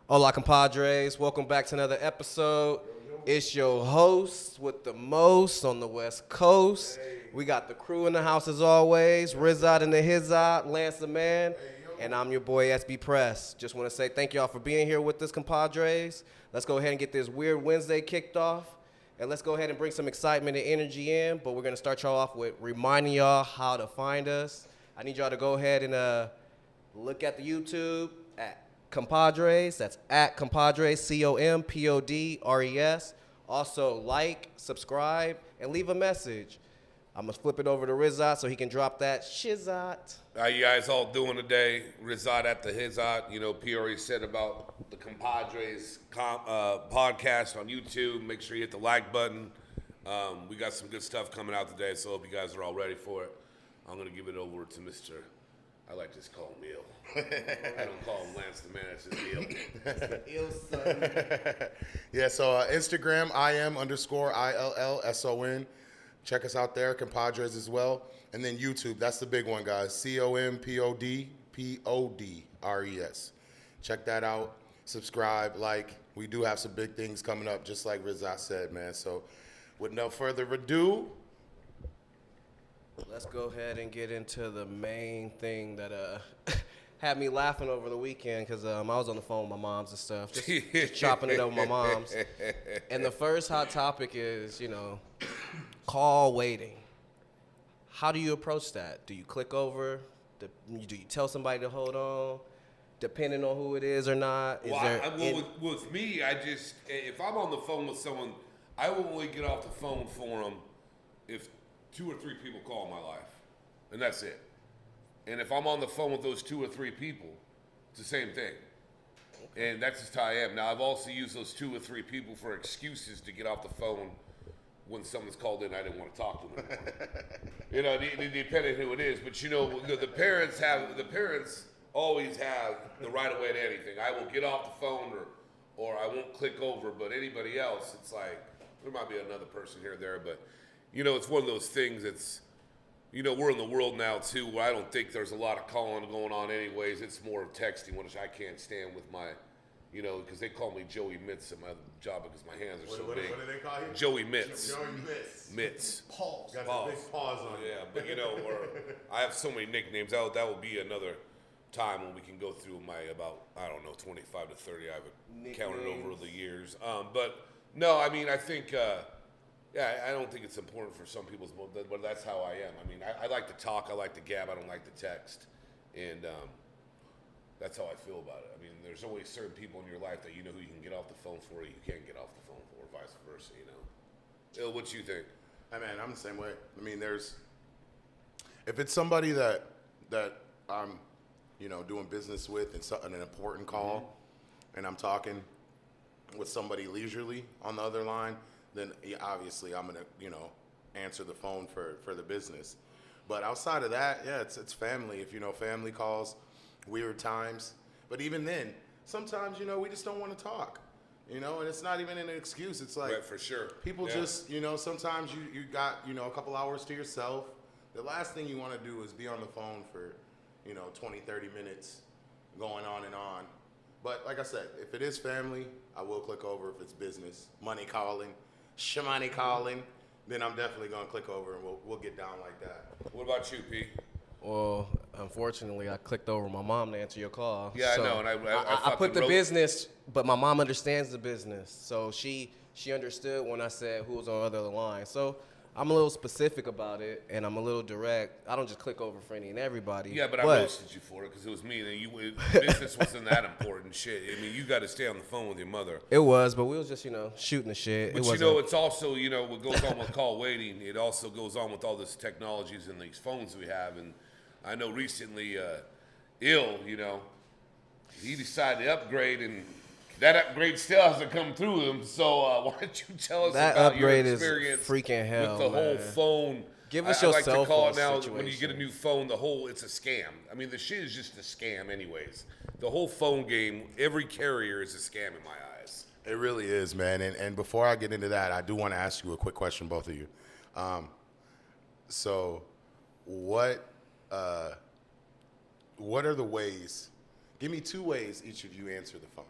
Hola, compadres. Welcome back to another episode. It's your host with the most on the West Coast. We got the crew in the house as always. Rizot and ILL-Son, Lance the Man, and I'm your boy SB Press. Just want to say thank y'all for being here with us, compadres. Let's go ahead and get this weird Wednesday kicked off. And let's go ahead and bring some excitement and energy in. But we're going to start y'all off with reminding y'all how to find us. I need y'all to go ahead and look at the YouTube at Compadres. That's at Compadres, Compodres. Also, like, subscribe, and leave a message. I'm going to flip it over to Rizot so he can drop that shizot. How you guys all doing today? Rizot at the Hizot. You know, P already said about the Compadres podcast on YouTube. Make sure you hit the like button. We got some good stuff coming out today, so I hope you guys are all ready for it. I'm going to give it over to Mr. I like to just call him Ill. I don't call him Lance the Man, it's just Ill. ILL-Son. Yeah, so Instagram, IM_ILL-SON. Check us out there, compadres as well. And then YouTube, that's the big one, guys. COMPODPODRES. Check that out. Subscribe, like. We do have some big things coming up, just like Rizat said, man. So with no further ado, Let's go ahead and get into the main thing that had me laughing over the weekend because I was on the phone with my moms and stuff, just chopping it over my moms. And the first hot topic is, call waiting. How do you approach that? Do you click over? Do you tell somebody to hold on, depending on who it is or not? With me, if I'm on the phone with someone, I will only get off the phone for them if 2 or 3 people call in my life, and that's it. And if I'm on the phone with those 2 or 3 people, it's the same thing. Okay. And that's just how I am. Now, I've also used those 2 or 3 people for excuses to get off the phone when someone's called in. I didn't want to talk to them anymore. Depending on who it is. But the parents always have the right of way to anything. I will get off the phone or I won't click over. But anybody else, it's like there might be another person here or there, but. It's one of those things that's, we're in the world now, too, where I don't think there's a lot of calling going on anyways. It's more of texting, which I can't stand with my, because they call me Joey Mitts at my job because my hands are so big. What do they call you? Joey Mitts. Joey Mitts. Mitts. Pause. Got a big pause on Yeah, but, I have so many nicknames. That will be another time when we can go through my 25 to 30 I've counted over the years. But, no, I mean, I think... Yeah, I don't think it's important for some people's, but that's how I am. I mean, I like to talk, I like to gab, I don't like to text, and that's how I feel about it. I mean, there's always certain people in your life that who you can get off the phone for, you can't get off the phone for, or vice versa. Ill, what you think? Hey, man, I'm the same way. I mean, if it's somebody that I'm, doing business with and an important call, and I'm talking with somebody leisurely on the other line, then obviously I'm gonna, answer the phone for the business. But outside of that, yeah, it's family. If family calls, weird times. But even then, sometimes we just don't want to talk. And it's not even an excuse. It's like right, for sure. People just sometimes you got a couple hours to yourself. The last thing you want to do is be on the phone for 20, 30 minutes, going on and on. But like I said, if it is family, I will click over. If it's business, money calling, Shimani calling, then I'm definitely going to click over and we'll get down like that. What about you, P? Well, unfortunately, I clicked over my mom to answer your call. Yeah, so I know, and I put the business, but my mom understands the business, so she understood when I said who was on the other line. So I'm a little specific about it, and I'm a little direct. I don't just click over for any and everybody. Yeah, but I roasted you for it because it was me. And business wasn't that important shit. I mean, you got to stay on the phone with your mother. It was, but we was just, shooting the shit. But it's also, what goes on with call waiting, it also goes on with all this technologies and these phones we have. And I know recently, Ill, he decided to upgrade, and that upgrade still hasn't come through him. So why don't you tell us that about your upgrade experience is freaking hell, with the whole phone? Give us your I like cell to call phone it now situation. when you get a new phone, it's a scam. I mean, the shit is just a scam anyways. The whole phone game, every carrier is a scam in my eyes. It really is, man. And before I get into that, I do want to ask you a quick question, both of you. So what are the ways? Give me 2 ways each of you answer the phone.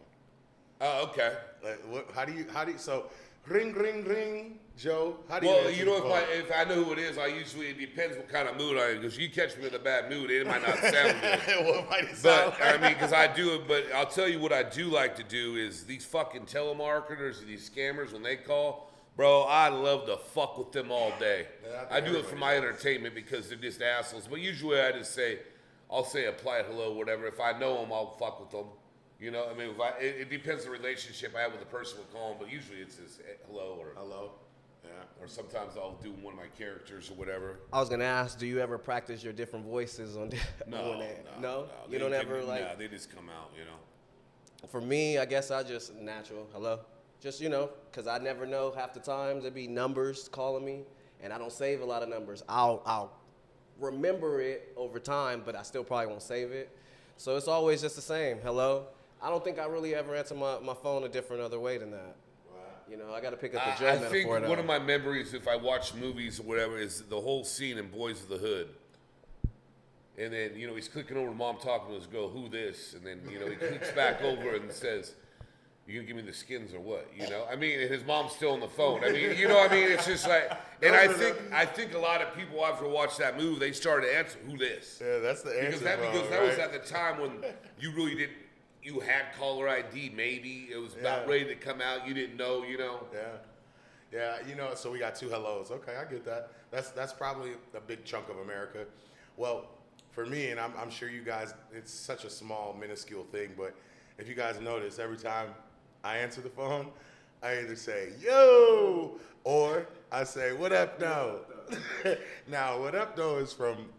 Oh, okay. Like, how do you, so ring, ring, ring, Joe? How do you Well, answer you know, the phone? if I know who it is, it depends what kind of mood I'm in. Because you catch me in a bad mood, it might not sound good. What might it sound But, I mean, because I do it, but I'll tell you what I do like to do is these fucking telemarketers, these scammers, when they call, bro, I love to fuck with them all day. Yeah, I do it for my entertainment because they're just assholes. But usually I'll say a polite hello, whatever. If I know them, I'll fuck with them. You know, I mean, it depends the relationship I have with the person we're calling, but usually it's just hello or hello. Yeah. or sometimes I'll do one of my characters or whatever. I was gonna ask, do you ever practice your different voices on? No. You don't ever like. No, they just come out. You know. For me, I guess I just natural hello, just because I never know half the times there be numbers calling me, and I don't save a lot of numbers. I'll remember it over time, but I still probably won't save it. So it's always just the same hello. I don't think I really ever answer my phone a different other way than that. I got to pick up the Joe I metaphor. think though. one of my memories, if I watch movies or whatever, is the whole scene in Boys of the Hood. And then, he's clicking over to mom talking to his girl, who this? And then, he clicks back over and says, you gonna give me the skins or what? I mean, and his mom's still on the phone. I mean, it's just like, and I think a lot of people after watch that movie, they started to answer, who this? Yeah, that's the answer. Because that was at the time when you really didn't, you had caller ID, maybe. It was about ready to come out. You didn't know, Yeah, so we got two hellos. Okay, I get that. That's probably a big chunk of America. Well, for me, and I'm sure you guys, it's such a small, minuscule thing, but if you guys notice, every time I answer the phone, I either say, yo, or I say, what up, though? Now, what up, though is from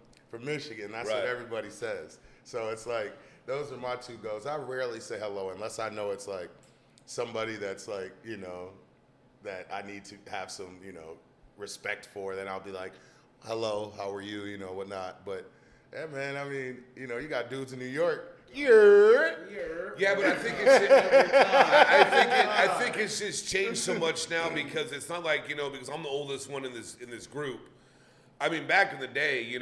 Michigan. That's what everybody says. So it's like, those are my two goes. I rarely say hello unless I know it's like somebody that's like, that I need to have some, respect for. Then I'll be like, hello, how are you, whatnot. But, yeah, man, I mean, you got dudes in New York. Yeah, but I think I think it's just changed so much now because it's not like, because I'm the oldest one in this group. I mean, back in the day, you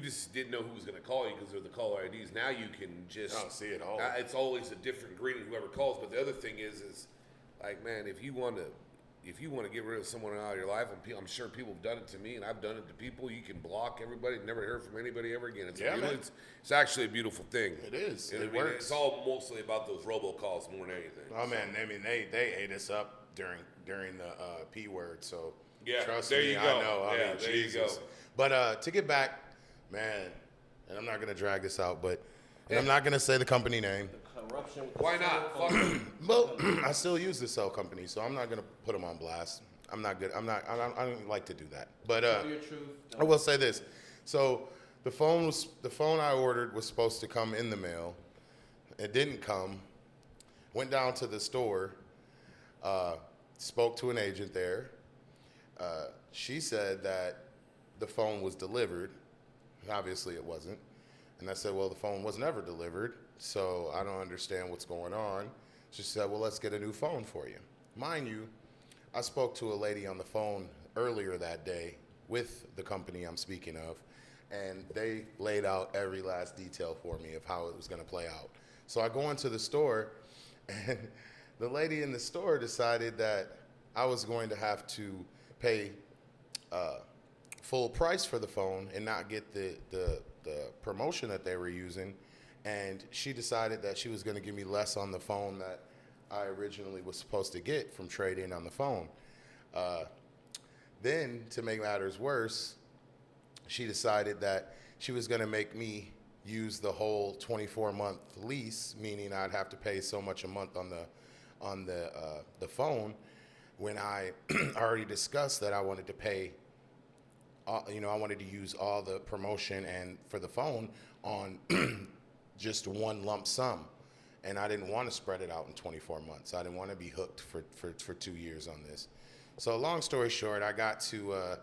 just didn't know who was going to call you because they're the caller IDs. Now you can just see it all. It's always a different greeting whoever calls. But the other thing is like, man, if you want to get rid of someone out of your life, I'm sure people have done it to me, and I've done it to people. You can block everybody, never hear from anybody ever again. It's actually a beautiful thing. It is. It works. It's all mostly about those robocalls more than anything. Oh man, I mean they ate us up during the P word. So yeah, trust there me, you go. I know. I Yeah, mean, there Jesus. you go. But to get back, man, and I'm not gonna drag this out, but and I'm not gonna say the company name. Corruption. Why not? Fuck it. Well, I still use the cell company, so I'm not gonna put them on blast. I'm not good. I don't like to do that. But Tell your truth. I will say this. So the phone I ordered was supposed to come in the mail. It didn't come. Went down to the store. Spoke to an agent there. She said that the phone was delivered. Obviously, it wasn't. And I said, well, the phone was never delivered, so I don't understand what's going on. She said, well, let's get a new phone for you. Mind you, I spoke to a lady on the phone earlier that day with the company I'm speaking of, and they laid out every last detail for me of how it was going to play out. So I go into the store, and the lady in the store decided that I was going to have to pay full price for the phone and not get the promotion that they were using, and she decided that she was going to give me less on the phone that I originally was supposed to get from trading on the phone. Then, to make matters worse, she decided that she was going to make me use the whole 24-month lease, meaning I'd have to pay so much a month on the phone, when I already discussed that I wanted to pay. I wanted to use all the promotion and for the phone on just one lump sum. And I didn't want to spread it out in 24 months. I didn't want to be hooked for 2 years on this. So long story short, I got to,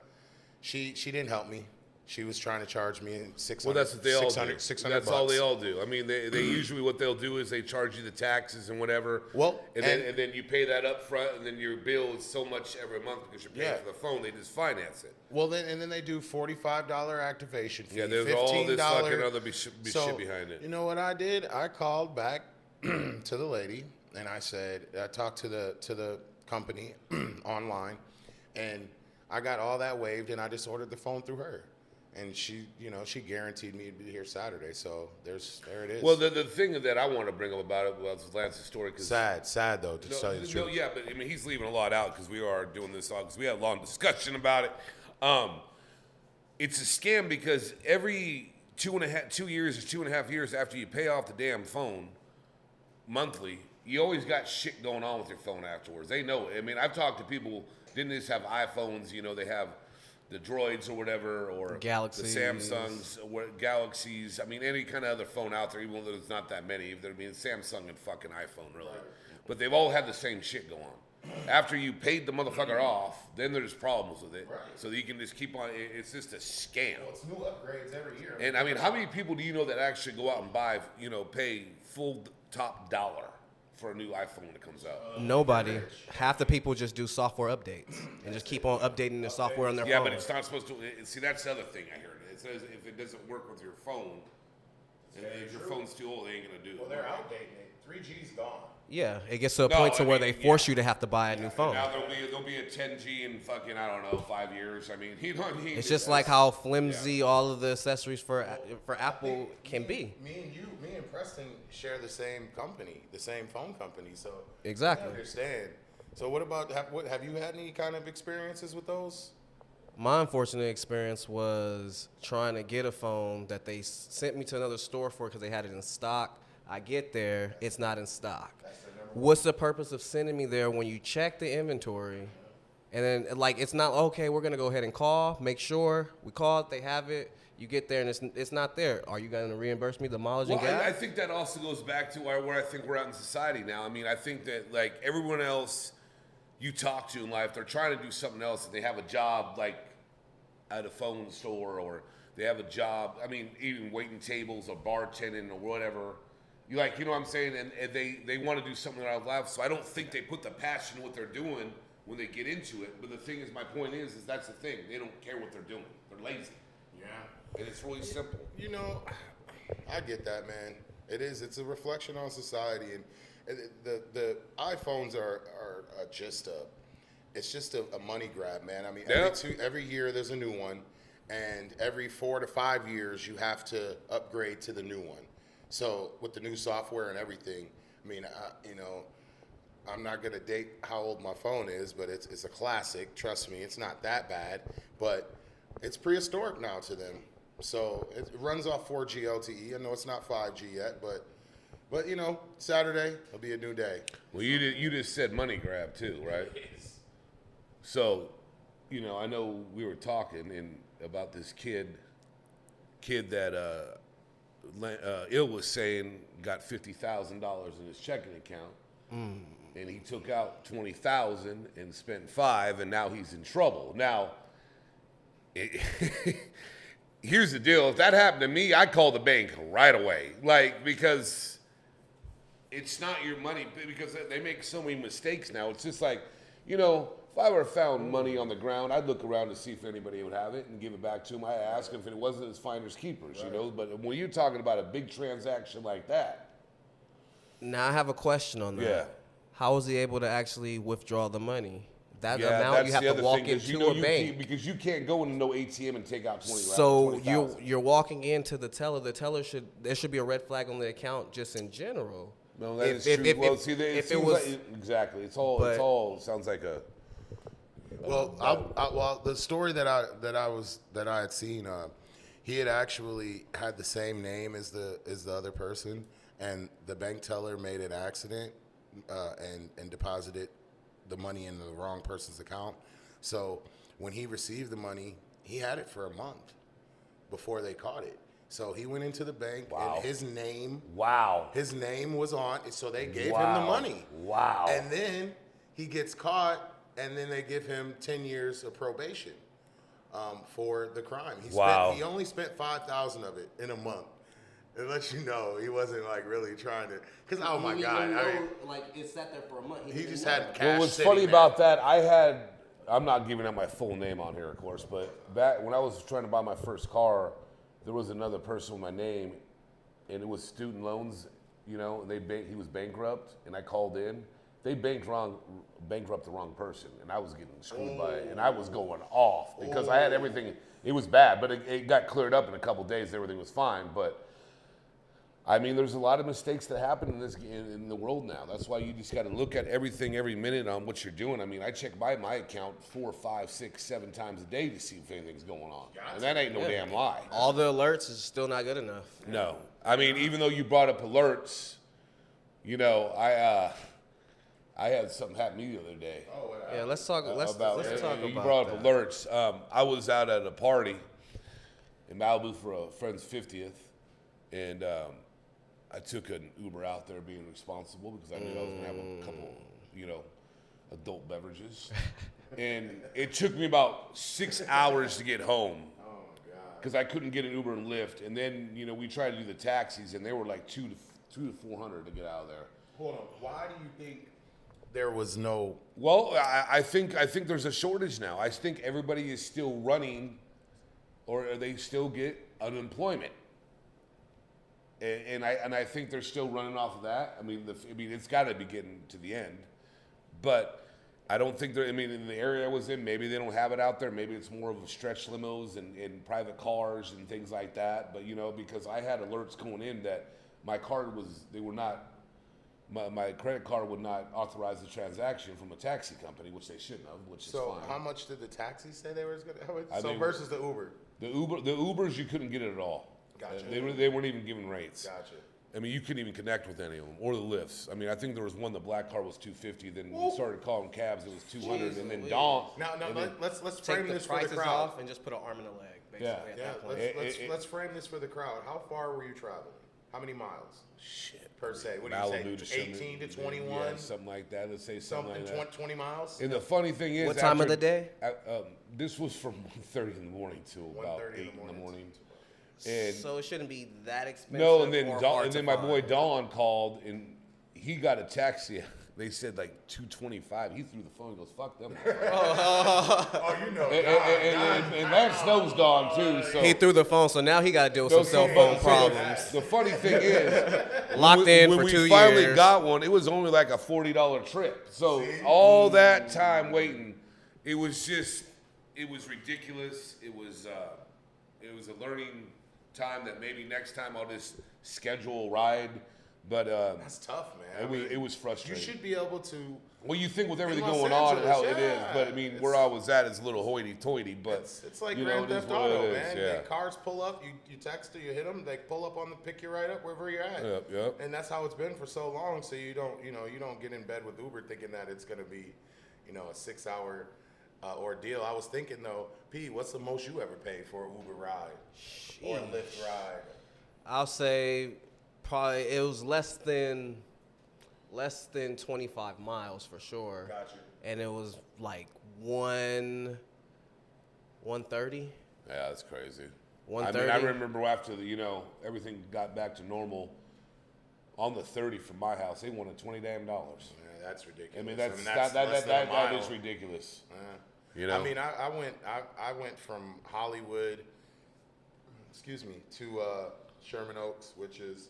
she didn't help me. She was trying to charge me $600. Well, that's what they all do. 600 That's bucks. all they all do. I mean, they usually what they'll do is they charge you the taxes and whatever. Well, and then you pay that up front, and then your bill is so much every month because you're paying for the phone. They just finance it. Well, then they do $45 activation fee. Yeah, there's $15. all this fucking other shit behind it. You know what I did? I called back to the lady, and I said, I talked to the company online, and I got all that waived, and I just ordered the phone through her. And she, she guaranteed me to be here Saturday. So there it is. Well, the thing that I want to bring up about it was Lance's story. Cause sad though, to tell you the truth. Yeah, but I mean, he's leaving a lot out because we are doing this because we had a long discussion about it. It's a scam because every 2 years or 2.5 years after you pay off the damn phone monthly, you always got shit going on with your phone afterwards. They know it. I mean, I've talked to people, didn't just have iPhones, they have the Droids or whatever, or Galaxies. The Samsungs, or Galaxies. I mean, any kind of other phone out there, even though there's not that many. I mean, Samsung and fucking iPhone, really. But they've all had the same shit go on. After you paid the motherfucker off, then there's problems with it. Right. So that you can just keep on. It's just a scam. Well, it's new upgrades every year. And I mean, how many people do you know that actually go out and buy, pay full top dollar for a new iPhone when it comes out? Nobody. Half the people just do software updates and just keep on updating the software on their Yeah, phone. but it's not supposed to. See, that's the other thing I heard. It says if it doesn't work with your phone, and if your phone's too old, they ain't gonna do it. Well, they're outdating it. 3G's gone. Yeah, it gets to a No, point to I where mean, they force yeah. you to have to buy a new phone. Now there'll be a 10G in fucking, I don't know, 5 years. I mean, you know what I mean? It's just like how flimsy all of the accessories for Apple can be. Me and Preston share the same company, the same phone company. So Exactly. I understand. So what about have you had any kind of experiences with those? My unfortunate experience was trying to get a phone that they sent me to another store for because they had it in stock. I get there, it's not in stock. What's the purpose of sending me there when you check the inventory and then it's not okay, we're gonna go ahead and call, make sure we called, they have it, you get there and it's not there. Are you gonna reimburse me the mileage and gas? I think that also goes back to where I think we're at in society now. I mean, I think that like everyone else you talk to in life, they're trying to do something else and they have a job like at a phone store or they have a job, I mean, even waiting tables or bartending or whatever. You know what I'm saying? And they want to do something in their life. So I don't think they put the passion in what they're doing when they get into it. But the thing is, my point is that's the thing. They don't care what they're doing. They're lazy. Yeah. And it's really simple. I get that, man. It is. It's a reflection on society, and the iPhones are just a money grab, man. I mean, every year there's a new one, and every 4 to 5 years you have to upgrade to the new one. So with the new software and everything, I mean, I'm not gonna date how old my phone is, but it's a classic. Trust me, it's not that bad, but it's prehistoric now to them. So it runs off 4G LTE. I know it's not 5G yet, but Saturday will be a new day. Well, you just said money grab too, right? Yes. So, I know we were talking about this kid that Ill was saying got $50,000 in his checking account, and he took out $20,000 and spent $5,000, and now he's in trouble. Now, here's the deal: if that happened to me, I'd call the bank right away, because it's not your money. Because they make so many mistakes now. It's just like, if I were found money on the ground, I'd look around to see if anybody would have it and give it back to them. I'd ask them if it wasn't as finders keepers, But when you're talking about a big transaction like that. Now I have a question on that. Yeah. How was he able to actually withdraw the money? That Yeah, amount that's you have the to other walk thing, 'cause into a bank. because you can't go into no ATM and take out 20. So 20,000. you're walking into the teller. The teller there should be a red flag on the account just in general. No, that is true. Exactly. It all sounds like a. Well, the story that I had seen, he had actually had the same name as the other person, and the bank teller made an accident and deposited the money in the wrong person's account. So when he received the money, he had it for a month before they caught it. So he went into the bank, and his name was on it, so they gave him the money. Wow. And then he gets caught, and then they give him 10 years of probation for the crime. He only spent 5,000 of it in a month. It lets you know he wasn't really trying to. Because my God, it sat there for a month. he just had cash. Well, what's sitting funny there. about that, I'm not giving out my full name on here, of course, but back when I was trying to buy my first car, there was another person with my name, and it was student loans, you know, and he was bankrupt, and I called in. They bankrupt the wrong person, and I was getting screwed by it, and I was going off because I had everything. It was bad, but it got cleared up in a couple days. Everything was fine, but I mean, there's a lot of mistakes that happen in the world now. That's why you just got to look at everything every minute on what you're doing. I mean, I check my account 4, 5, 6, 7 times a day to see if anything's going on, and that ain't no damn lie. All the alerts is still not good enough. No, I mean, even though you brought up alerts, you know, I had something happen to me the other day. Yeah, let's talk about You brought up alerts. I was out at a party in Malibu for a friend's 50th, and I took an Uber out there being responsible because I knew I was going to have a couple, you know, adult beverages. And it took me about 6 hours to get home because I couldn't get an Uber and Lyft. And then, you know, we tried to do the taxis, and they were like $200 to $400 to get out of there. Hold on. Why do you think there was no? Well, I think there's a shortage now. I think everybody is still running, or they still get unemployment, and I think they're still running off of that. I mean, it's got to be getting to the end, but I don't think they're. I mean, in the area I was in, maybe they don't have it out there. Maybe it's more of stretch limos and private cars and things like that. But you know, because I had alerts going in that my card they were not. My credit card would not authorize the transaction from a taxi company, which they shouldn't have, which is fine. So how much did the taxi say they were going to? So versus the Uber? The Ubers, you couldn't get it at all. Gotcha. They weren't even giving rates. Gotcha. I mean, you couldn't even connect with any of them, or the lifts. I mean, I think there was one, the black car was $250. Then we started calling cabs, it was $200, and then Dawn. Now, let's Take frame the this for the prices crowd. off and just put an arm and a leg, basically. Yeah. At Yeah, that point. let's frame this for the crowd. How far were you traveling? How many miles? Shit. Per se. What do Malibu you to say? Sherman, 18 to 21? Yeah, something like that. Let's say something like that. 20 miles? And the funny thing is, What time of the day? This was from 1:30 in the morning till about 8 in the morning. And So it shouldn't be that expensive. no, and then or hard to my find. boy Don called and he got a taxi. They said like $225. He threw the phone. He goes, "Fuck them." Oh, you know. And that's Snow's Don too. So He threw the phone, so now he got to deal with some cell phone problems. The funny thing is, Locked in when for we 2 finally years. got one, it was only like a $40 trip. So all that time waiting, it was ridiculous. It was a learning time that maybe next time I'll just schedule a ride. But That's tough, man. it was You frustrating. should be able to. Well, you think with everything Los going on and how Angeles, it is, yeah. but I mean, where I was at is a little hoity-toity. But It's like you know, Grand it is Theft what it Auto, is, man. yeah. The cars pull up, you text or you hit them, they pull up pick you right up wherever you're at. Yep. And that's how it's been for so long. So you don't get in bed with Uber thinking that it's gonna be, a 6-hour ordeal. I was thinking though, P, what's the most you ever paid for an Uber ride or a Lyft ride? I'll say probably it was less than 25 miles for sure. Gotcha. And it was like 130. Yeah, that's crazy. 130. I remember after everything got back to normal. On the 30 from my house, they wanted $20 damn. Yeah, that's ridiculous. I mean, less than a that mile. is ridiculous. I mean, I went from Hollywood, to Sherman Oaks, which is,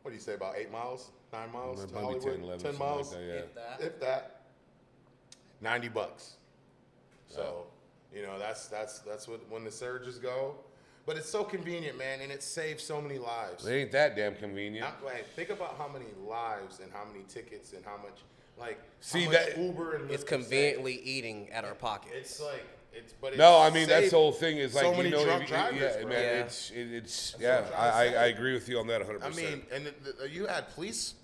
what do you say, about 8 miles, 9 miles to Maybe Hollywood? 10, 11, 10 something miles, like that, yeah. If that. if that, $90. So, that's what, when the surges go. But it's so convenient, man, and it saves so many lives. It ain't that damn convenient. Think about how many lives and how many tickets and how much, See, how much that- Uber and Lyft It's can conveniently eating at our pockets. It's like, but No, I it's mean that's saved the whole thing. Is like so many drunk if drivers, yeah, bro. man, Yeah. it's what yeah. I'm trying to say. I agree with you on that 100%. I mean, and you had police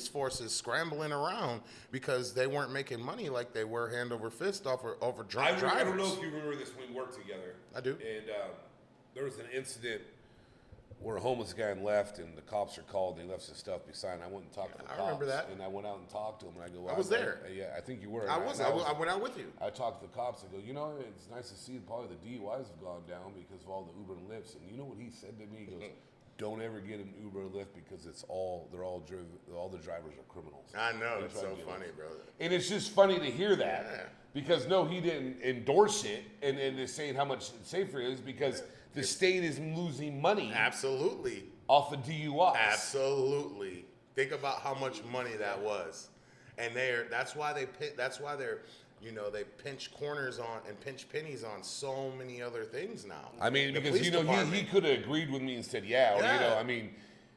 forces scrambling around because they weren't making money like they were hand over fist over drunk drivers. I don't know if you remember this when we worked together. I do. And there was an incident where a homeless guy left, and the cops are called. And he left some stuff beside. And I went and talked to the cops. I remember that. And I went out and talked to him. And I go, I was there. Yeah, I think you were. I And was. I went out with you. I talked to the cops. I go, it's nice to see probably the DUIs have gone down because of all the Uber and Lyfts. And you know what he said to me? He goes, "Don't ever get an Uber or Lyft because all the drivers are criminals." I know. They It's try so to get funny, us. brother. And it's just funny to hear that Yeah. because no, he didn't endorse it and is saying how much safer it is because the state is losing money Absolutely. off of DUIs. Absolutely. Think about how much money that was, and that's why they're they pinch corners on and pinch pennies on so many other things now. I mean, The because police he department. could have agreed with me and said or Yeah. I mean,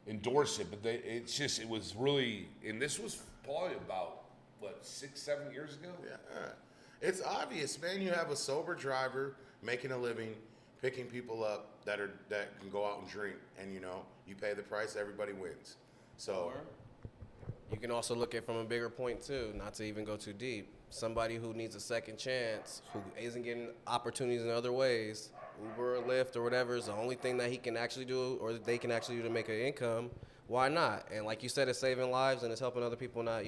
endorse it, but it was really, and this was probably about what 6-7 years ago. Yeah, it's obvious, man. You have a sober driver making a living, picking people up that can go out and drink, and you pay the price, everybody wins. So You can also look at it from a bigger point too, not to even go too deep. Somebody who needs a second chance, who isn't getting opportunities in other ways, Uber or Lyft or whatever is the only thing that he can actually do or they can actually do to make an income. Why not? And like you said, it's saving lives and it's helping other people not,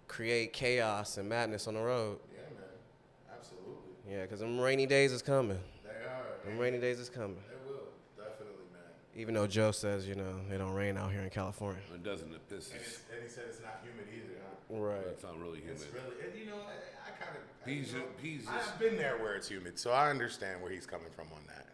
create chaos and madness on the road. yeah, man, absolutely. Yeah, because them rainy days is coming. They are. Them rainy days is coming. They will definitely, man. Even though Joe says, it don't rain out here in California. It doesn't. It pisses. And he said it's not humid either. Huh? Right. It's not really humid. It's really, and I kind of. He's I've been there where it's humid, so I understand where he's coming from on that.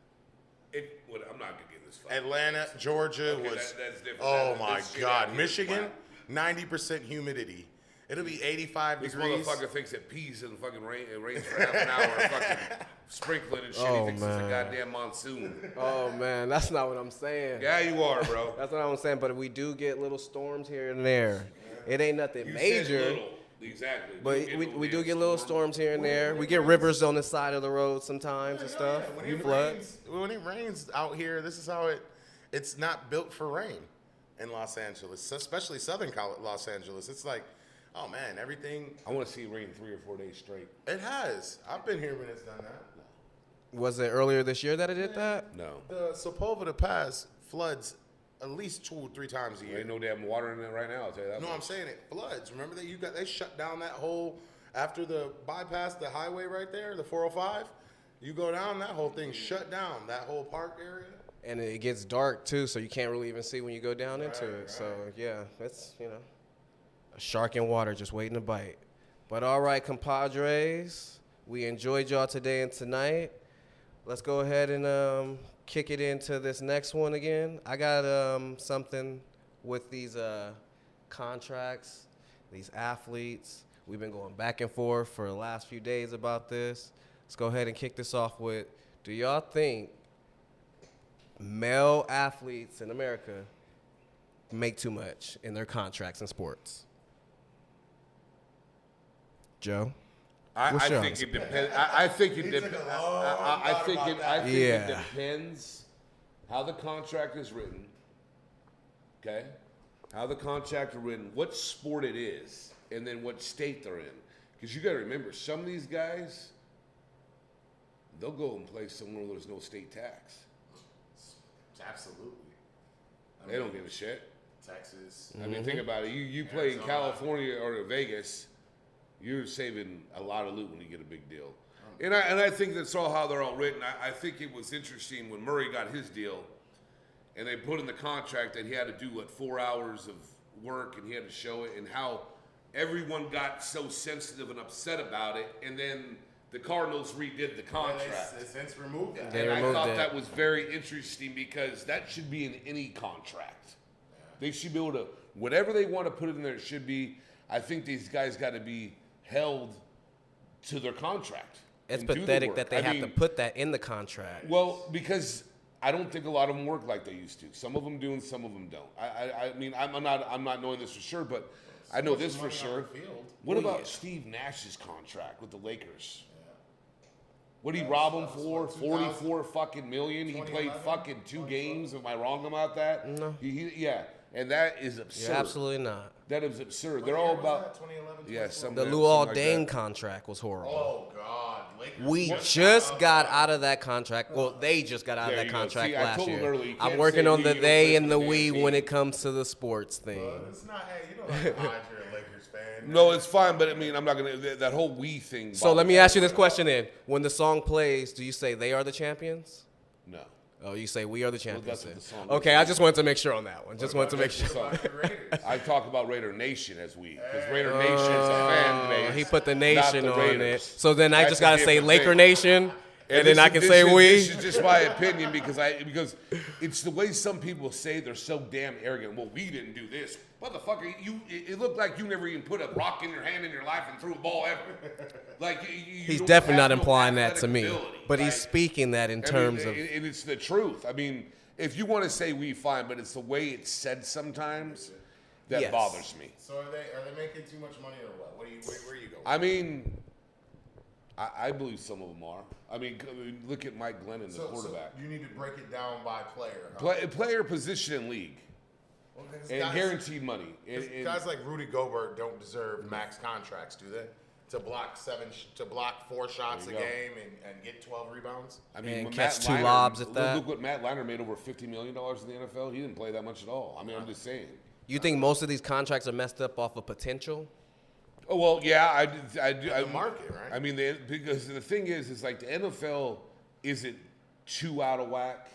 I'm not gonna get this. Atlanta, Georgia Okay, was. that's different. Oh That- my this shit God, out here is Michigan, whack. 90% humidity. It'll be 85 This degrees. motherfucker thinks that peas and fucking rain. It rains for half an hour, fucking sprinkling and shit. Oh, He thinks it's a man. goddamn monsoon. Oh, man, that's not what I'm saying. Yeah, you are, bro. That's what I'm saying, but we do get little storms here and there. It ain't nothing You said major, little. Exactly. but we do get little storms here and there. We get rivers on the side of the road sometimes and stuff. When it rains out here, this is how it's not built for rain in Los Angeles, especially Southern Los Angeles. It's like, oh man, everything. I want to see it rain 3 or 4 days straight. It has. I've been here when it's done that. Was it earlier this year that it did that? No. The Sepulveda Pass floods at least 2 or 3 times a There year. ain't no damn water in it right now. I'll tell you that. No, much. I'm saying it floods. Remember that they shut down that whole after the bypass, the highway right there, the 405. You go down, that whole thing shut down. That whole park area. And it gets dark too, so you can't really even see when you go down into it. So yeah, it's a shark in water just waiting to bite. But all right, compadres, we enjoyed y'all today and tonight. Let's go ahead and kick it into this next one again. I got something with these contracts, these athletes. We've been going back and forth for the last few days about this. Let's go ahead and kick this off with, do y'all think male athletes in America make too much in their contracts in sports? Joe? I What's your think answer? it depends. I think it depends. I think it Yeah. depends how the contract is written. Okay, how the contract is written, what sport it is, and then what state they're in. Because you got to remember, some of these guys, they'll go and play somewhere where there's no state tax. Absolutely. They don't give a shit. Texas. I mean, think about it. You play in Arizona. California or Vegas, you're saving a lot of loot when you get a big deal. And I think that's all how they're all written. I think it was interesting when Murray got his deal, and they put in the contract that he had to do 4 hours of work and he had to show it, and how everyone got so sensitive and upset about it, and then the Cardinals redid the contract. They since removed that. They And I removed thought it. that was very interesting because that should be in any contract. They should be able to, whatever they want to put in there, it should be. I think these guys got to be held to their contract. It's and do the pathetic work. that they I have mean, to put that in the contract. Well, because I don't think a lot of them work like they used to. Some of them do and some of them don't. I mean, I'm not knowing this for sure, but I know this for sure. What Well, about yeah. Steve Nash's contract with the Lakers? What did he rob him for? 44 fucking million. He played 2011? fucking 2 games. Am I wrong about that? No. Yeah, and that is absurd. You're absolutely not. That is absurd. They're all about 2011. yeah. Some The something Luol like Deng that. contract was horrible. Oh God, Lakers. We just got out of that contract. Well, they just got out of There that you go. contract See, I last told him year. earlier, you I'm can't working say on we the don't they play and for the the we damn when team. it comes to the sports thing. It's not. Hey, you don't have to hide you're a Lakers fan. No, it's fine, but I mean, I'm not gonna that whole we thing. So let bothers me ask you this question then. When the song plays, do you say they are the champions? No. Oh, you say we are the champions. that's what then. the song Okay, is. I just wanted to make sure on that one. Just wanted to make sure. About the Raiders. I talk about Raider Nation as we, because Raider Nation is a fan base. He put the not nation the on Raiders. it. So then I That's just a gotta say different Laker thing. Nation, and then this I is- can this say is- we. This is just my opinion because it's the way some people say they're so damn arrogant. Well, we didn't do this, Motherfucker, it looked like you never even put a rock in your hand in your life and threw a ball ever. Like He's don't definitely have not no implying that to athletic me, ability. but Like, he's speaking that in terms of. and it's the truth. I mean, if you want to say we fine, but it's the way it's said sometimes that Yes. bothers me. So are they making too much money or what? Where are you going? I mean, I believe some of them are. I mean, look at Mike Glennon, the quarterback. So you need to break it down by player. Huh? Player, position, and league, Well, and guaranteed money. Guys like Rudy Gobert don't deserve max contracts, do they? To block 4 shots a go. game and get 12 rebounds. I mean, And when catch Matt 2 Leinart- lobs at that. Look what Matt Leinart made over $50 million in the NFL. He didn't play that much at all. I mean, I'm just saying. You think most of these contracts are messed up off of potential? Oh well, yeah, I do. The market, right? I mean, because the thing is like the NFL isn't too out of whack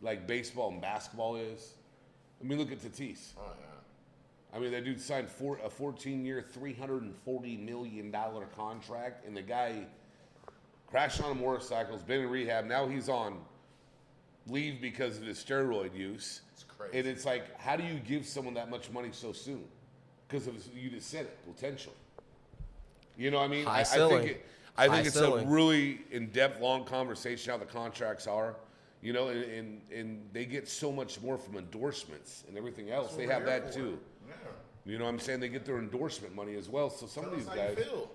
like baseball and basketball is. I mean, look at Tatis. Oh, yeah. I mean, that dude signed a 14-year, $340 million contract, and the guy crashed on a motorcycle, has been in rehab. Now he's on leave because of his steroid use. It's crazy. And it's like, how do you give someone that much money so soon? Because you just said it, potential. You know what I mean? High ceiling. I High think it's ceiling. a really in-depth, long conversation how the contracts are. You know, and they get so much more from endorsements and everything else. They have that too. Yeah. You know what I'm saying? They get their endorsement money as well. So some of these Tell us how you guys. feel.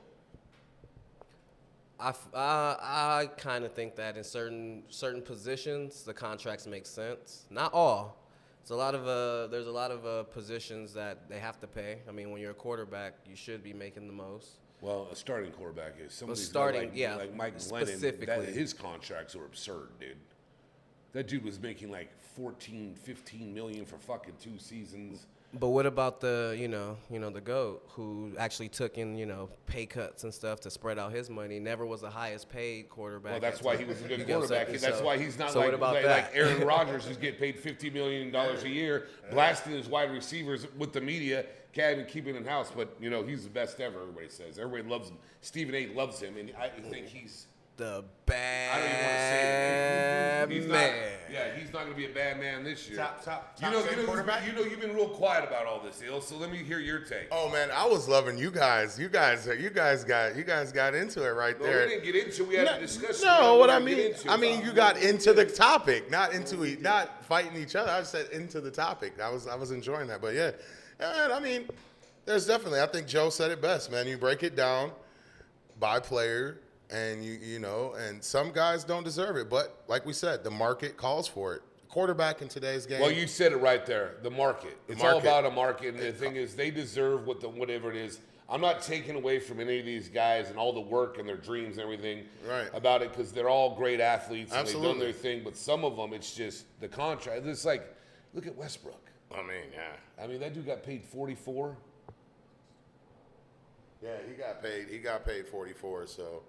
I kind of think that in certain positions the contracts make sense. Not all. There's a lot of positions that they have to pay. I mean, when you're a quarterback, you should be making the most. Well, a starting quarterback is some of these starting, guys yeah, like Mike Glennon. specifically. His contracts are absurd, dude. That dude was making like 14, 15 million for fucking 2 seasons. But what about the the GOAT who actually took in pay cuts and stuff to spread out his money? Never was the highest paid quarterback. Well, that's why he was a good You get what I'm quarterback. saying? That's So- why he's not so like, what about like, that? like Aaron Rodgers, who's getting paid $50 million a year, blasting his wide receivers with the media, can't even keep it in house. But he's the best ever. Everybody says. Everybody loves him. Stephen A. loves him, and I think he's. The I don't even want to say it. He's man. he's not going to be a bad man this year. Top quarterback. You've been real quiet about all this, Il. So let me hear your take. Oh man, I was loving you guys. You guys got into it right No, there. we didn't get into. We had a discussion. No, We what I didn't get mean, into it. you got into the topic, not fighting each other. I said into the topic. I was enjoying that, but yeah, and I mean, there's definitely. I think Joe said it best, man. You break it down by player. And and some guys don't deserve it, but like we said, the market calls for it. Quarterback in today's game. Well, you said it right there. The market. It's all about a market, and the thing is, they deserve whatever it is. I'm not taking away from any of these guys and all the work and their dreams and everything about it because they're all great athletes and they've done their thing. But some of them, it's just the contract. It's like, look at Westbrook. I mean, yeah. I mean, that dude got paid 44. Yeah, he got paid 44. So.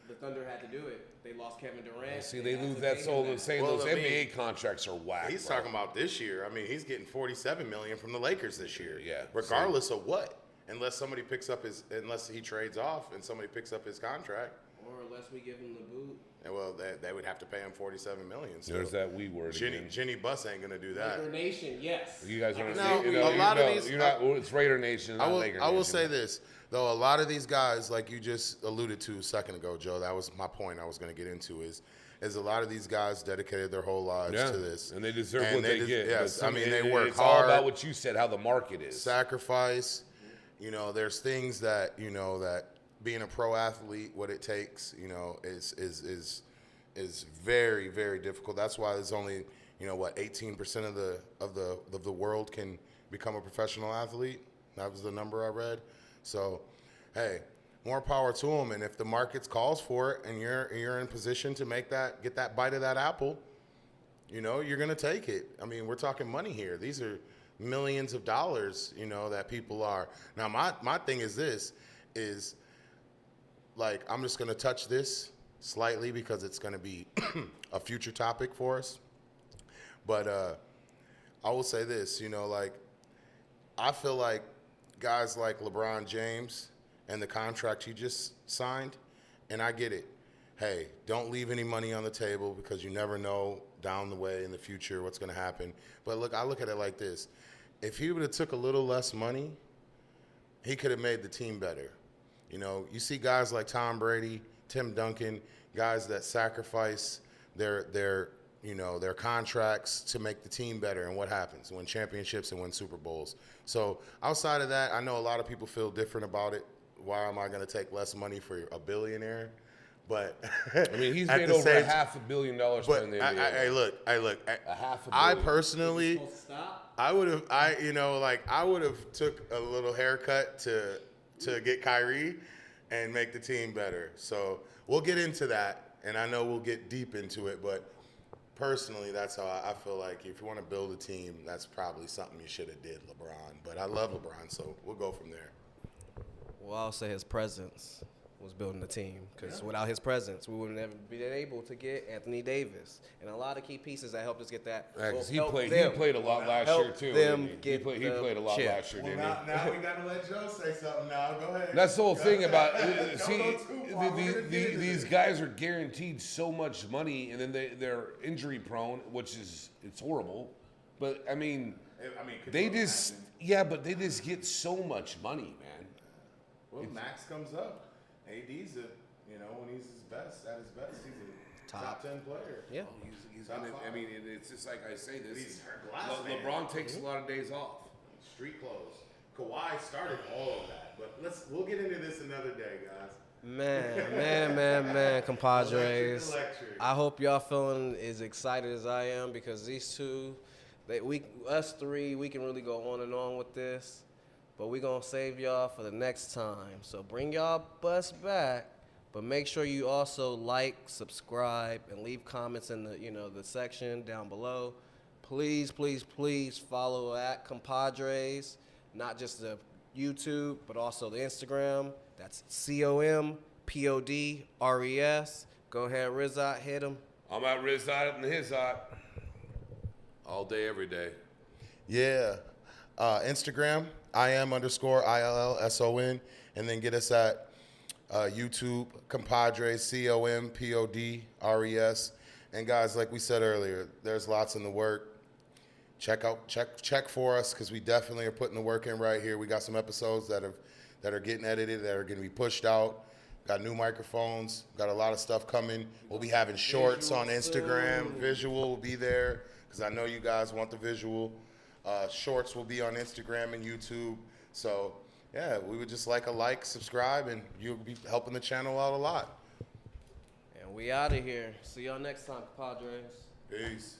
The Thunder had to do it. They lost Kevin Durant. See, they lose that soul. They're saying those NBA contracts are whack. He's bro. talking about this year. I mean, he's getting $47 million from the Lakers this year. Yeah. Regardless of what, unless he trades off and somebody picks up his contract. Or unless we give him the boot. And well, they would have to pay him $47 million. So There's that we word again. Jenny Buss ain't gonna do that. Raider Nation, yes. You guys aren't. No, a lot of these- You're not. It's Raider Nation. Not Laker I will Nation. say this though, a lot of these guys, like you just alluded to a second ago, Joe. That was my point. I was going to get into is a lot of these guys dedicated their whole lives to this, and they deserve what they get. Yes, But I mean they work it's hard. all about what you said, how the market is. Sacrifice. There's things that that being a pro athlete, what it takes, is very, very difficult. That's why there's only 18% of the world can become a professional athlete. That was the number I read. So, hey, more power to them. And if the market calls for it, and you're in position to get that bite of that apple, you're gonna take it. I mean, we're talking money here. These are millions of dollars, that people are. Now, my thing is this, is like, I'm just gonna touch this slightly because it's gonna be a future topic for us. But I will say this, I feel like guys like LeBron James and the contract he just signed, and I get it. Hey, don't leave any money on the table because you never know down the way in the future what's going to happen. But look, I look at it like this. if he would have took a little less money, he could have made the team better. You know, you see guys like Tom Brady, Tim Duncan, guys that sacrifice their contracts to make the team better. And what happens? Win championships and win Super Bowls. So outside of that, I know a lot of people feel different about it. Why am I going to take less money for a billionaire? But I mean, he's made over $500 million in the NBA. Hey, look. $500 I million. personally, I would have took a little haircut to get Kyrie and make the team better. So we'll get into that, and I know we'll get deep into it. But personally, that's how I feel like if you want to build a team, that's probably something you should have did, LeBron. But I love LeBron, so we'll go from there. Well, I'll say his presence was building the team, because without his presence, we would have never been able to get Anthony Davis and a lot of key pieces that helped us get that. Yeah, because he played a lot last year too. He played a lot last year, didn't he? Now we gotta let Joe say something. Now go ahead. That's the whole thing about these guys are guaranteed so much money, and then they're injury prone, which is it's horrible. But I mean they just get so much money, man. Well, Max comes up. AD's when he's at his best, he's a top 10 player. Yeah. He's it's just like I say this. He's LeBron takes a lot of days off. Street clothes. Kawhi started all of that, but we'll get into this another day, guys. Man, compadres. Electric. I hope y'all feeling as excited as I am, because these two, us three, we can really go on and on with this. But we're going to save y'all for the next time. So bring y'all bus back, but make sure you also like, subscribe, and leave comments in the section down below. Please follow at Compadres, not just the YouTube, but also the Instagram. That's COMPODRES. Go ahead, Rizot, hit him. I'm at Rizot and Hizot all day, every day. Yeah. Instagram, IM_ILL-SON, and then get us at YouTube, Compadres, COMPODRES. And guys, like we said earlier, there's lots in the work. Check for us, because we definitely are putting the work in right here. We got some episodes that are getting edited, that are going to be pushed out. Got new microphones. Got a lot of stuff coming. We'll be having shorts on Instagram. Visual will be there, because I know you guys want the visual. Shorts will be on Instagram and YouTube. So, yeah, we would just like, subscribe, and you'll be helping the channel out a lot. And we out of here. See y'all next time, Padres. Peace.